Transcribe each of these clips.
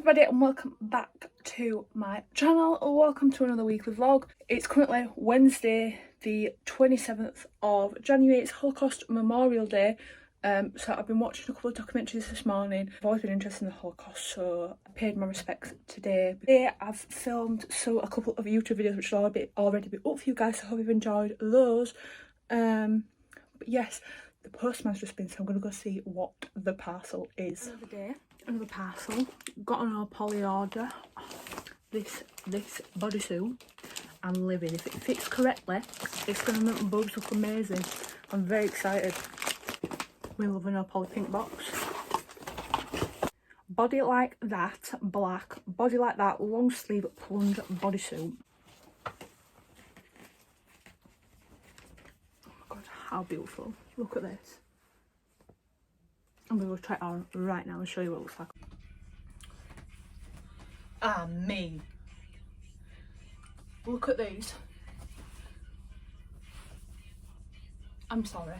everybody and welcome back to my channel, or welcome to another weekly vlog. It's currently Wednesday the 27th of January. It's Holocaust Memorial Day, so I've been watching a couple of documentaries this morning. I've always been interested in the Holocaust, so I paid my respects today. Today I've filmed a couple of YouTube videos which will already be up for you guys, so I hope you've enjoyed those. But yes, the postman's just been, so I'm going to go see what the parcel is. Another day, another parcel. Got an old poly order. This bodysuit. I'm living. If it fits correctly, it's going to make my boobs look amazing. I'm very excited. We love an old poly pink box. Body like that, black. Body like that, long sleeve plunge bodysuit. How beautiful. Look at this. I'm going to go try it on right now and show you what it looks like. Ah, me. Look at these. I'm sorry.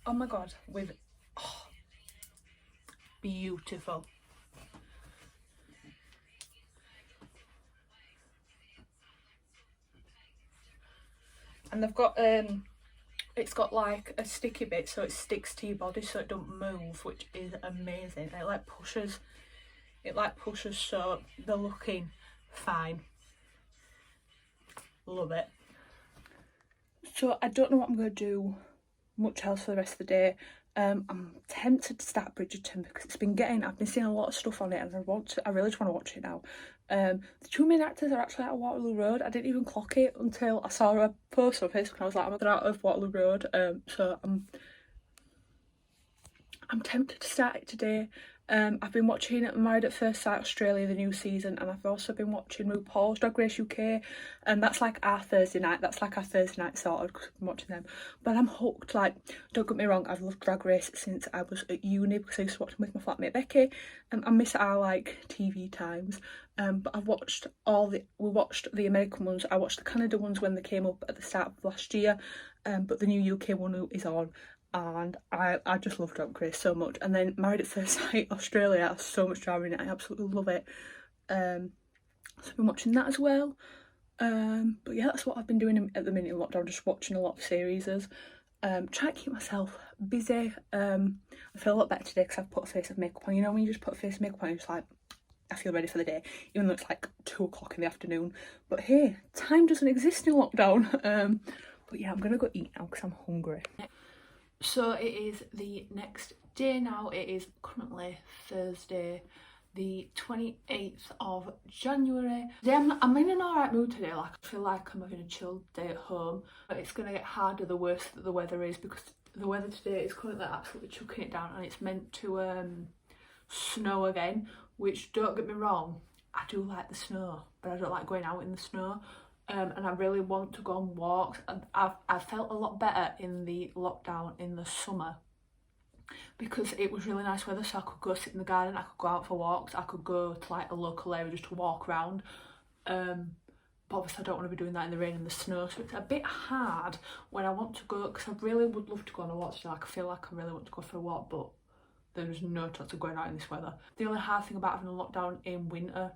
Oh my god, beautiful. And they've got it's got like a sticky bit so it sticks to your body so it don't move, which is amazing. It like pushes so they're looking fine. Love it. So I don't know what I'm going to do much else for the rest of the day. I'm tempted to start Bridgerton because I've been seeing a lot of stuff on it and I really just want to watch it now. The two main actors are actually at Waterloo Road. I didn't even clock it until I saw a post on Facebook and I was like, I'm out of Waterloo Road. So I'm tempted to start it today. I've been watching Married at First Sight Australia, the new season, and I've also been watching RuPaul's Drag Race UK, and that's like our Thursday night. That's like our Thursday night sorted because I've been watching them. But I'm hooked. Like, don't get me wrong, I've loved Drag Race since I was at uni because I used to watch them with my flatmate Becky. I miss our like TV times. But we watched the American ones. I watched the Canada ones when they came up at the start of last year. But the new UK one is on. And I just love Drag Race so much. And then Married at First Sight Australia has so much drama in it. I absolutely love it. So I've been watching that as well. But yeah, that's what I've been doing at the minute in lockdown, just watching a lot of series. Trying to keep myself busy. I feel a lot better today because I've put a face of makeup on. You know when you just put a face of makeup on, you're just like, I feel ready for the day, even though it's like 2 o'clock in the afternoon. But hey, time doesn't exist in lockdown. But yeah, I'm gonna go eat now because I'm hungry. So it is the next day now. It is currently Thursday the 28th of January. Today I'm in an alright mood today. Like, I feel like I'm having a chill day at home, but it's going to get harder the worse that the weather is, because the weather today is currently absolutely chucking it down and it's meant to snow again, which, don't get me wrong, I do like the snow, but I don't like going out in the snow. And I really want to go on walks. And I felt a lot better in the lockdown in the summer because it was really nice weather, so I could go sit in the garden, I could go out for walks, I could go to like a local area just to walk around. But obviously I don't want to be doing that in the rain and the snow, so it's a bit hard when I want to go, because I really would love to go on a walk today. Like, I feel like I really want to go for a walk, but there's no chance of going out in this weather. The only hard thing about having a lockdown in winter,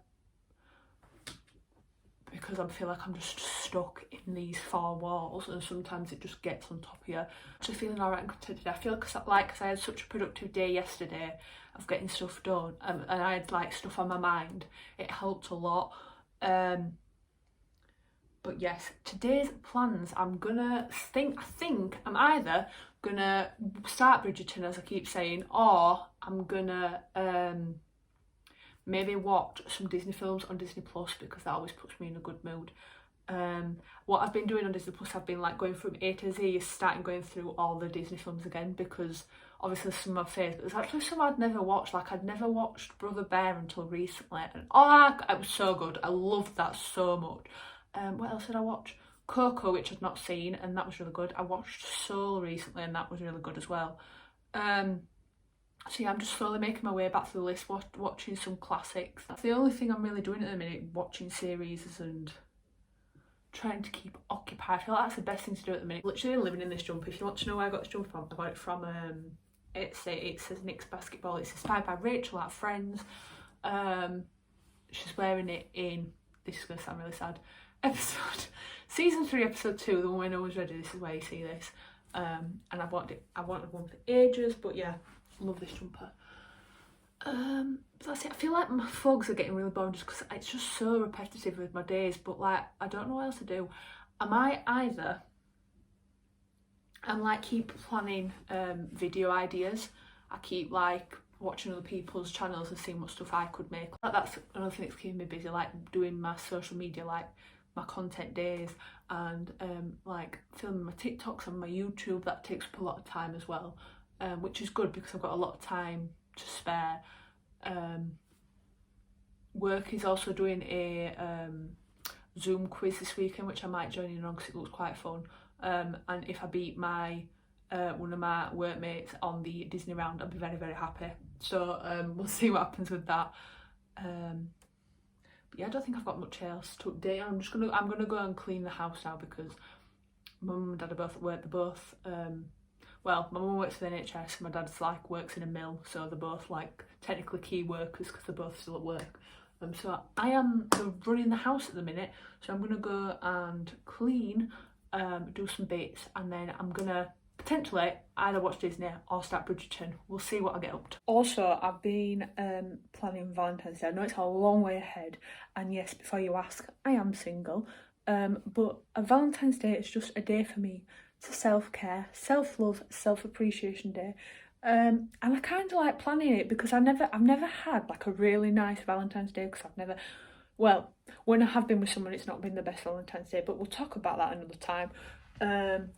because I feel like I'm just stuck in these 4 walls and sometimes it just gets on top of you. Actually feeling alright and content today. I feel like I had such a productive day yesterday of getting stuff done, and I had like stuff on my mind. It helped a lot. But yes, today's plans, I think I'm either gonna start Bridgerton, as I keep saying, or I'm gonna maybe watch some Disney films on Disney Plus, because that always puts me in a good mood. What I've been doing on Disney Plus, I've been like going from A to Z, going through all the Disney films again, because obviously some of my favourites, but there's actually some I'd never watched. Like, I'd never watched Brother Bear until recently, and it was so good. I loved that so much. What else did I watch? Coco, which I'd not seen, and that was really good. I watched Soul recently, and that was really good as well. So yeah, I'm just slowly making my way back through the list, watching some classics. That's the only thing I'm really doing at the minute, watching series and trying to keep occupied. I feel like that's the best thing to do at the minute. Literally living in this jumper. If you want to know where I got this jumper from, I got it from it says Nick's Basketball. It's inspired by Rachel at Friends. She's wearing it in, this is going to sound really sad, season 3 episode 2, the one when I was ready. This is where you see this. And I wanted one for ages, but yeah, love this jumper. That's it. I feel like my vlogs are getting really boring just because it's just so repetitive with my days, but like I don't know what else to do. I'm like keep planning video ideas. I keep like watching other people's channels and seeing what stuff I could make. Like that's another thing that's keeping me busy, like doing my social media, like my content days, and like filming my TikToks and my YouTube. That takes up a lot of time as well, which is good because I've got a lot of time to spare. Work is also doing a Zoom quiz this weekend, which I might join in on because it looks quite fun. And if I beat my one of my workmates on the Disney round, I'll be very, very happy. So we'll see what happens with that. But yeah, I don't think I've got much else to update. I'm gonna go and clean the house now because my mum and dad are both at work. They're both well, my mum works for the NHS, my dad's like works in a mill, so they're both like technically key workers because they're both still at work. So I am running the house at the minute, so I'm gonna go and clean, do some bits, and then I'm gonna potentially either watch Disney or start Bridgerton. We'll see what I get up to. Also, I've been planning Valentine's Day. I know it's a long way ahead, and yes, before you ask, I am single, but a Valentine's Day is just a day for me to self-care, self-love, self-appreciation day. And I kind of like planning it because I've never had like a really nice Valentine's Day, because I've never, well, when I have been with someone it's not been the best Valentine's Day, but we'll talk about that another time.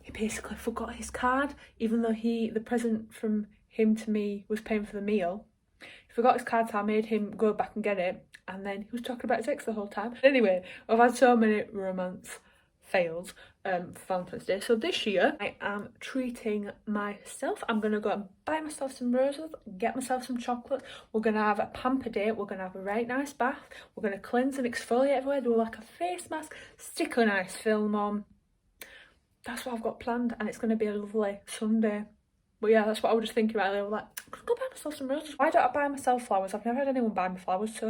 He basically forgot his card, even though the present from him to me was paying for the meal. He forgot his card, so I made him go back and get it, and then he was talking about his ex the whole time. Anyway, I've had so many romance fails for Valentine's Day, so this year I am treating myself. I'm gonna go and buy myself some roses, get myself some chocolate. We're gonna have a pamper day. We're gonna have a right nice bath. We're gonna cleanse and exfoliate everywhere, do like a face mask, stick a nice film on. That's what I've got planned, and it's gonna be a lovely Sunday. But yeah, that's what I was just thinking about. I was like, I'm gonna go buy myself some roses. Why don't I buy myself flowers? I've never had anyone buy me flowers, so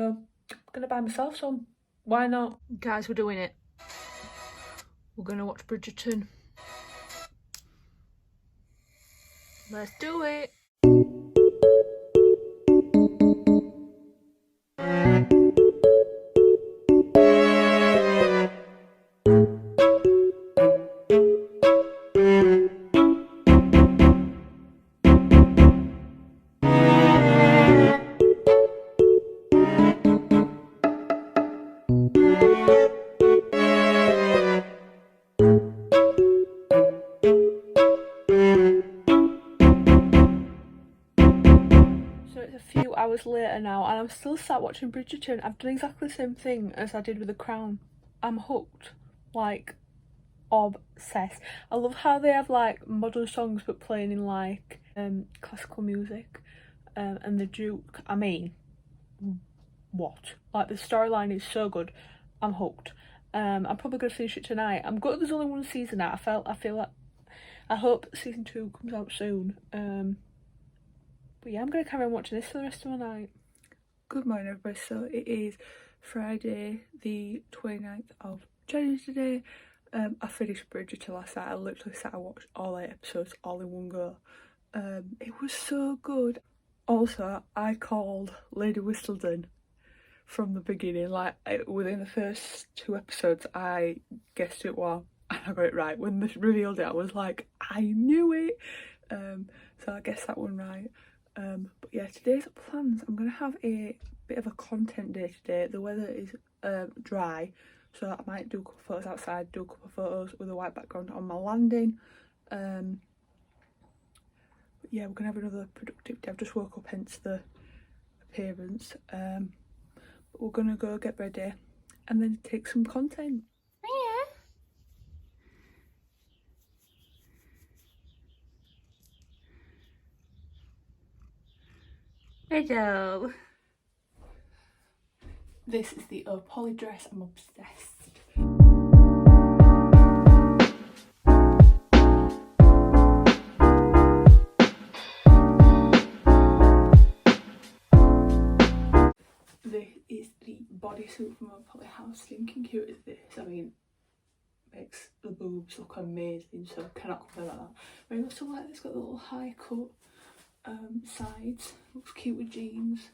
I'm gonna buy myself some. Why not? Guys, we're doing it. We're gonna watch Bridgerton. Let's do it. A few hours later now, and I'm still sat watching Bridgerton. I've done exactly the same thing as I did with The Crown. I'm hooked, like obsessed. I love how they have like modern songs but playing in like classical music, and the Duke, I mean, what? Like the storyline is so good. I'm hooked. I'm probably gonna finish it tonight. I'm good. There's only one season out. I feel like I hope season 2 comes out soon. But yeah, I'm going to carry on watching this for the rest of my night. Good morning everybody. So it is Friday the 29th of January today. I finished Bridgerton last night. I literally sat and watched all 8 episodes all in one go. It was so good. Also, I called Lady Whistledown from the beginning. Like within the first 2 episodes I guessed who it was, and I got it right. When they revealed it I was like, I knew it. So I guessed that one right. But yeah, today's plans, I'm going to have a bit of a content day today. The weather is dry, so I might do a couple of photos outside, do a couple of photos with a white background on my landing. But yeah, we're going to have another productive day. I've just woke up, hence the appearance. But we're going to go get ready and then take some content. Hello. This is the poly dress. I'm obsessed. stinking cute is this? I mean, makes the boobs look amazing, so cannot compare like that. Very looks so like it's got the little high cut sides. Looks cute with jeans.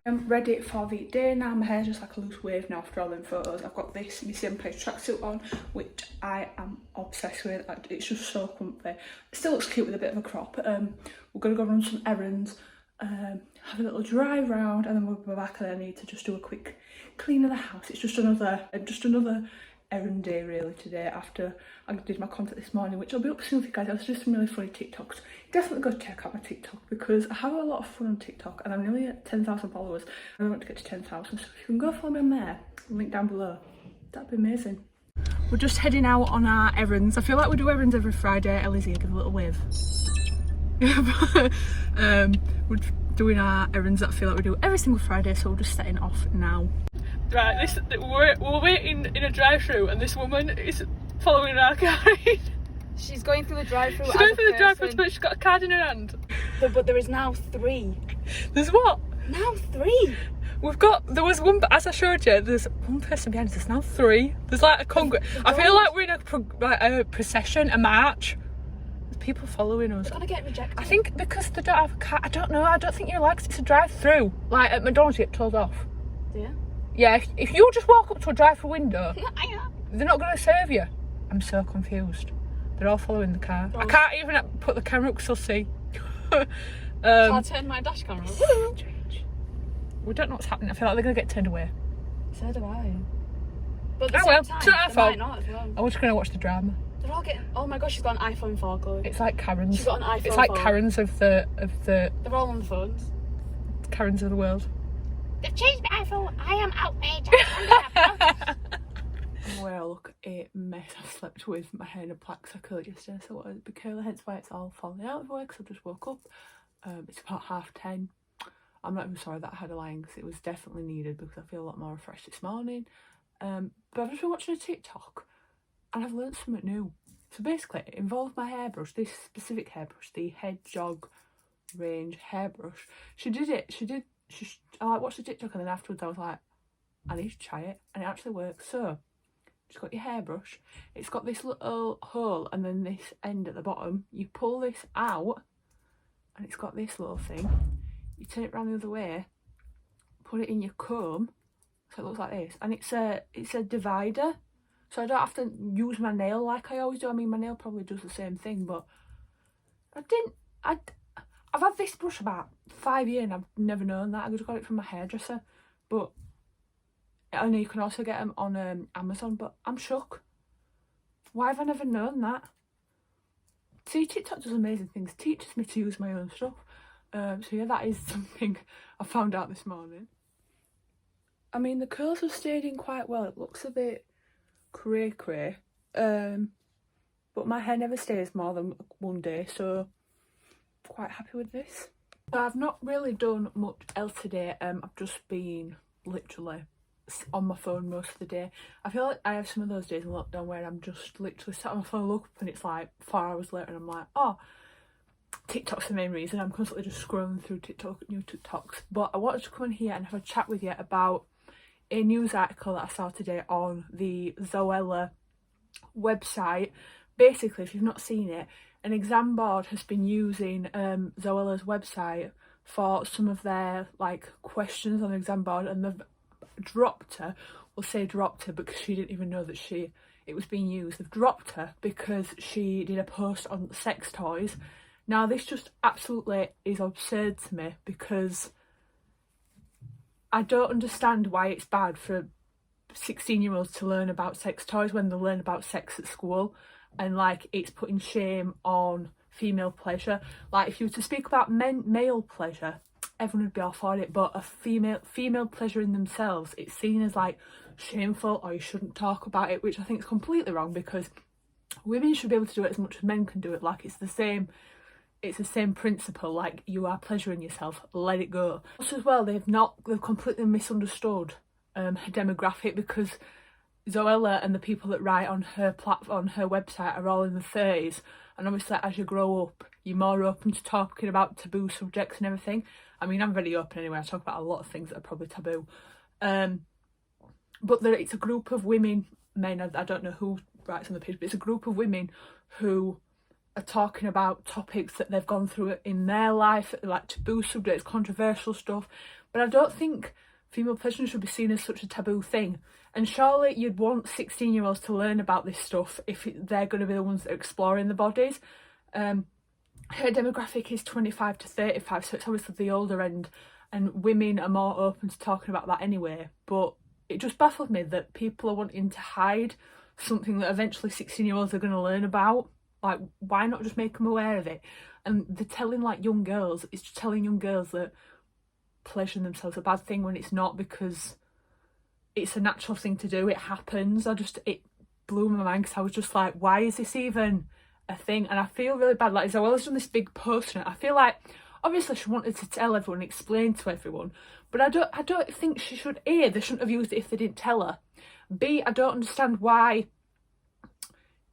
I'm ready for the day now. My hair's just like a loose wave now after all them photos. I've got this Missy Empire tracksuit on, which I am obsessed with. Like, it's just so comfy. It still looks cute with a bit of a crop. We're gonna go run some errands, have a little drive round, and then we'll be back. And I need to just do a quick clean of the house. It's just another errand day really today, after I did my content this morning, which I'll be up soon with you guys. I was just some really funny TikToks. Definitely go check out my TikTok because I have a lot of fun on TikTok and I'm nearly at 10,000 followers and I want to get to 10,000, so if you can go follow me on there, link down below, that'd be amazing. We're just heading out on our errands. I feel like we do errands every Friday. Ellie's here, give a little wave. We're doing our errands that I feel like we do every single Friday, so we're just setting off now. Right, we're waiting in a drive-through and this woman is following our car. She's going through the drive-through. She's going through the drive-through, but she's got a card in her hand. But there is now 3. There's what? Now 3. There was one, as I showed you, there's one person behind us. There's now 3. There's like a I feel like we're in a procession, a march. There's people following us. They're gonna get rejected. I think because they don't have a car. I don't know. I don't think you're allowed, 'cause it's a drive-through. Like at McDonald's, you get told off. Yeah. Yeah. If you just walk up to a drive-through window, they're not going to serve you. I'm so confused. They're all following the car. I can't even put the camera up because they'll see. Shall I turn my dash camera on? We don't know what's happening. I feel like they're going to get turned away. So do I. But Oh well, it's not our fault. Not as well. I'm just going to watch the drama. They're all getting. Oh my gosh, she's got an iPhone 4, Chloe. It's like Karens. She's got an iPhone 4. It's like Karens of the. They're all on the phones. Karens of the world. They've changed my iPhone. I am outraged. Where I look a mess. I slept with my hair in a plaxer curl yesterday, so I wanted to be curly, hence why it's all falling out of work. So I just woke up. It's about 10:30. I'm not even sorry that I had a line because it was definitely needed because I feel a lot more refreshed this morning. But I've just been watching a TikTok and I've learned something new. So basically it involved my hairbrush, this specific hairbrush, the Hedgehog range hairbrush. I like watched the TikTok and then afterwards I was like, I need to try it, and it actually works. So just got your hairbrush, it's got this little hole and then this end at the bottom. You pull this out and it's got this little thing. You turn it around the other way, put it in your comb, so it looks like this, and it's a divider, so I don't have to use my nail like I always do. I mean, my nail probably does the same thing, but I've had this brush about 5 years and I've never known that. I just got it from my hairdresser, but I know you can also get them on Amazon, but I'm shook. Why have I never known that? See, TikTok does amazing things. It teaches me to use my own stuff. So yeah, that is something I found out this morning. I mean, the curls have stayed in quite well. It looks a bit cray, but my hair never stays more than one day, so I'm quite happy with this. So I've not really done much else today. I've just been literally on my phone most of the day. I feel like I have some of those days in lockdown where I'm just literally sat on my phone, look up and it's like 4 hours later and I'm like, oh, TikTok's the main reason. I'm constantly just scrolling through new TikToks. But I wanted to come in here and have a chat with you about a news article that I saw today on the Zoella website. Basically, if you've not seen it, an exam board has been using Zoella's website for some of their like questions on the exam board, and they've dropped her. We'll say dropped her because she didn't even know that it was being used. They've dropped her because she did a post on sex toys. Now this just absolutely is absurd to me because I don't understand why it's bad for 16-year-olds to learn about sex toys when they learn about sex at school, and like it's putting shame on female pleasure. Like if you were to speak about male pleasure, everyone would be all for it, but a female pleasure in themselves, it's seen as like shameful, or you shouldn't talk about it, which I think is completely wrong because women should be able to do it as much as men can do it. Like it's the same principle, like you are pleasuring yourself, let it go. Also as well, they've completely misunderstood her demographic, because Zoella and the people that write on her platform, on her website, are all in the 30s, and obviously as you grow up you're more open to talking about taboo subjects and everything. I mean, I'm very open anyway, I talk about a lot of things that are probably taboo, but it's a group of women, men, I don't know who writes on the page, but it's a group of women who are talking about topics that they've gone through in their life, like taboo subjects, controversial stuff. But I don't think female pleasure should be seen as such a taboo thing. And surely you'd want 16-year-olds to learn about this stuff if they're going to be the ones that are exploring the bodies. Her demographic is 25 to 35, so it's obviously the older end, and women are more open to talking about that anyway. But it just baffled me that people are wanting to hide something that eventually 16-year-olds are going to learn about. Like, why not just make them aware of it? And they're telling, like, young girls, it's just telling young girls that pleasuring themselves is a bad thing when it's not, because it's a natural thing to do. It happens. It blew my mind, because I was just like, why is this even a thing? And I feel really bad. Like, Zoella's done this big post on it. I feel like, obviously she wanted to tell everyone, explain to everyone, but I don't think she should. A, they shouldn't have used it if they didn't tell her. B, I don't understand why,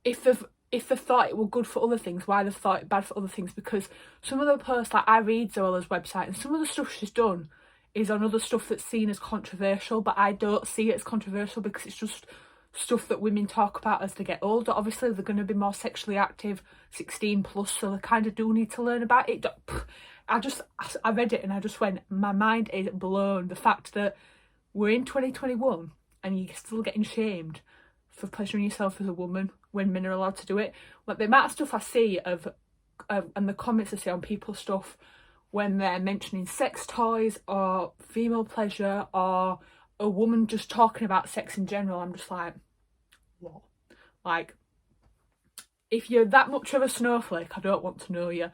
if they've thought it were good for other things, why they've thought it bad for other things. Because some of the posts, like, I read Zoella's website, and some of the stuff she's done is on other stuff that's seen as controversial, but I don't see it as controversial because it's just stuff that women talk about as they get older. Obviously they're going to be more sexually active, 16 plus, so they kind of do need to learn about it. I read it and I just went, my mind is blown. The fact that we're in 2021 and you're still getting shamed for pleasuring yourself as a woman when men are allowed to do it. Like, the amount of stuff I see of and the comments I see on people's stuff when they're mentioning sex toys or female pleasure or a woman just talking about sex in general, I'm just like, what? Like, if you're that much of a snowflake, I don't want to know you.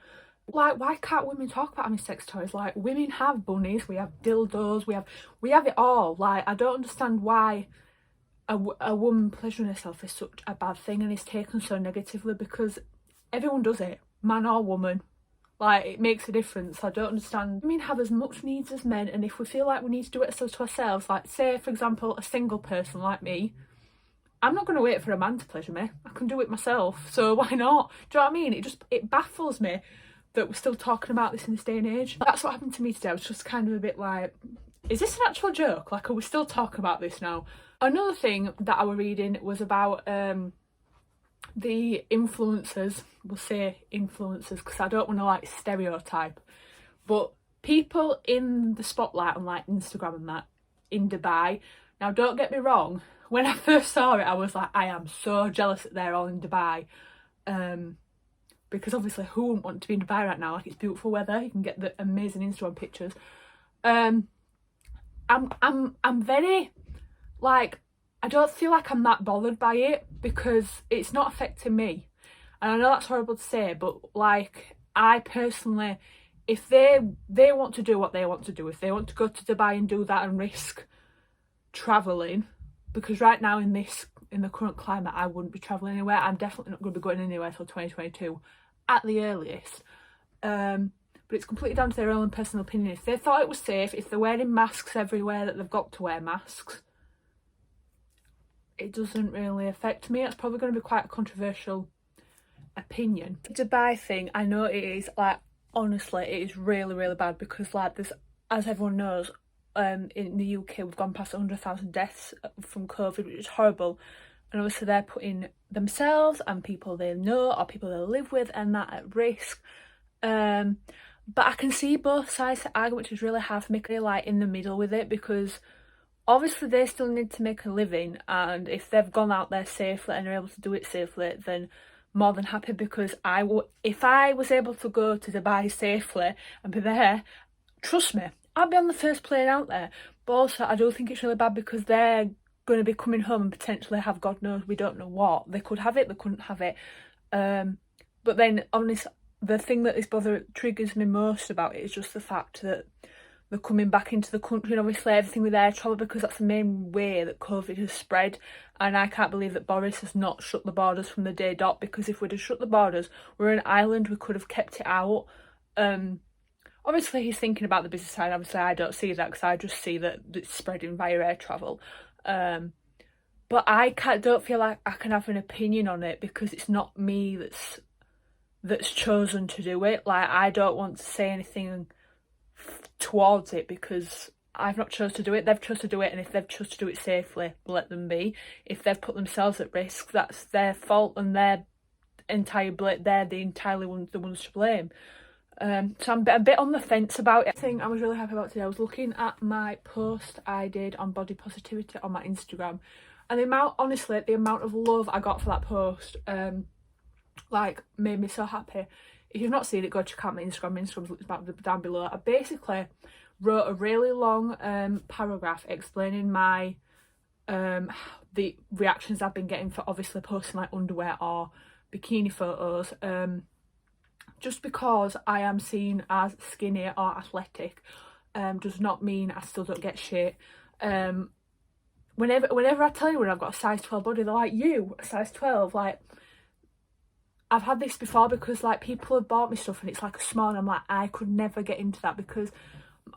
Like, why can't women talk about having sex toys? Like, women have bunnies, we have dildos, we have it all. Like, I don't understand why a woman pleasuring herself is such a bad thing and is taken so negatively, because everyone does it, man or woman. Like, it makes a difference. I don't understand. Women have as much needs as men, and if we feel like we need to do it to ourselves, like, say for example a single person like me, I'm not going to wait for a man to pleasure me. I can do it myself, so why not? Do you know what I mean? It baffles me that we're still talking about this in this day and age. That's what happened to me today. I was just kind of a bit like, is this an actual joke? Like, are we still talking about this now? Another thing that I was reading was about the influencers. We'll say influencers because I don't want to, like, stereotype, but people in the spotlight on, like, Instagram and that in Dubai. Now, don't get me wrong, when I first saw it I was like, I am so jealous that they're all in Dubai, because obviously who wouldn't want to be in Dubai right now? Like, it's beautiful weather, you can get the amazing Instagram pictures. I'm very, like, I don't feel like I'm that bothered by it because it's not affecting me. And I know that's horrible to say, but, like, I personally, if they want to do what they want to do, if they want to go to Dubai and do that and risk travelling, because right now in the current climate I wouldn't be travelling anywhere. I'm definitely not going to be going anywhere till 2022 at the earliest. But it's completely down to their own personal opinion. If they thought it was safe, if they're wearing masks everywhere that they've got to wear masks, it doesn't really affect me. It's probably going to be quite a controversial opinion. The Dubai thing, I know it is, like, honestly, it is really, really bad because, like, there's, as everyone knows, in the UK we've gone past 100,000 deaths from COVID, which is horrible. And obviously they're putting themselves and people they know or people they live with and that at risk. But I can see both sides of the argument, which is really hard for me to, like, in the middle with it, because obviously they still need to make a living, and if they've gone out there safely and are able to do it safely, then more than happy, because if I was able to go to Dubai safely and be there, trust me, I'd be on the first plane out there. But also I do think it's really bad because they're going to be coming home and potentially have, God knows, we don't know what. They could have it, they couldn't have it. But then honestly, the thing that triggers me most about it is just the fact that they're coming back into the country, and obviously everything with air travel, because that's the main way that COVID has spread. And I can't believe that Boris has not shut the borders from the day dot, because if we'd have shut the borders, we're an island, we could have kept it out. Obviously he's thinking about the business side. Obviously I don't see that because I just see that it's spreading via air travel. But but I don't feel like I can have an opinion on it because it's not me that's chosen to do it. Like, I don't want to say anything towards it because I've not chose to do it. They've chose to do it, and if they've chose to do it safely, let them be. If they've put themselves at risk, that's their fault, and they're the entirely the ones to blame. So I'm a bit on the fence about it. The thing I was really happy about today, I was looking at my post I did on body positivity on my Instagram, and the amount of love I got for that post, like, made me so happy. If you've not seen it, go check out my Instagram. My Instagram's linked down below. I basically wrote a really long paragraph explaining my the reactions I've been getting for obviously posting like underwear or bikini photos, just because I am seen as skinny or athletic does not mean I still don't get shit. Whenever I tell anyone I've got a size 12 body, they're like, you, a size 12? Like, I've had this before because like people have bought me stuff and it's like a small, and I'm like, I could never get into that because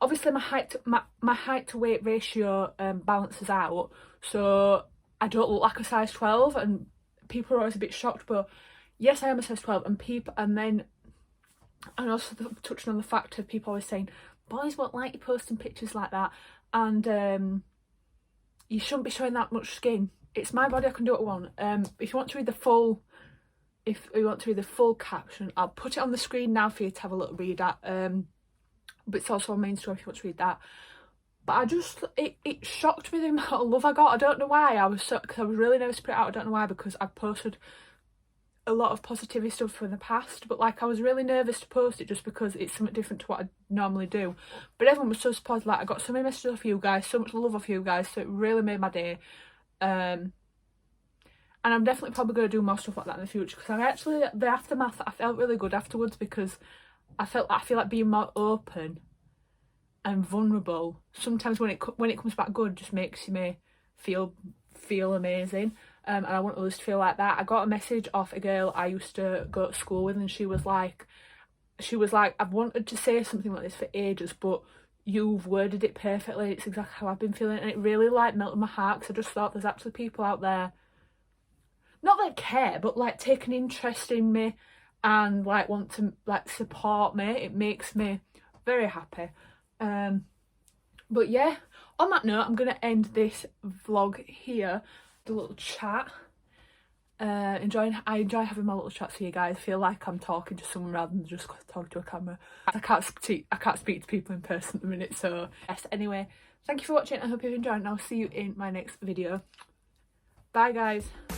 obviously my height to weight ratio balances out, so I don't look like a size 12, and people are always a bit shocked. But yes, I am a size 12, and also touching on the fact of people always saying boys won't like you posting pictures like that, and you shouldn't be showing that much skin. It's my body, I can do what I want. If you want to read the full caption, I'll put it on the screen now for you to have a little read at, but it's also on my Instagram if you want to read that. But it shocked me the amount of love I got. I don't know why. Because I was really nervous to put it out. I don't know why, because I've posted a lot of positivity stuff from the past, but like I was really nervous to post it just because it's something different to what I normally do. But everyone was so supportive. Like, I got so many messages off you guys, so much love off you guys, so it really made my day. And I'm definitely probably going to do more stuff like that in the future, because the aftermath, I felt really good afterwards, because I feel like being more open and vulnerable sometimes when it comes back good just makes me feel amazing. And I want others to feel like that. I got a message off a girl I used to go to school with, and she was like, I've wanted to say something like this for ages, but you've worded it perfectly. It's exactly how I've been feeling, and it really like melted my heart, because I just thought there's actually people out there, not that care, but like take an interest in me and like want to like support me. It makes me very happy. But yeah, on that note, I'm gonna end this vlog here. The little chat. I enjoy having my little chats with you guys. I feel like I'm talking to someone rather than just talking to a camera. I can't speak to people in person at the minute, so yes. Anyway, thank you for watching. I hope you've enjoyed, and I'll see you in my next video. Bye guys.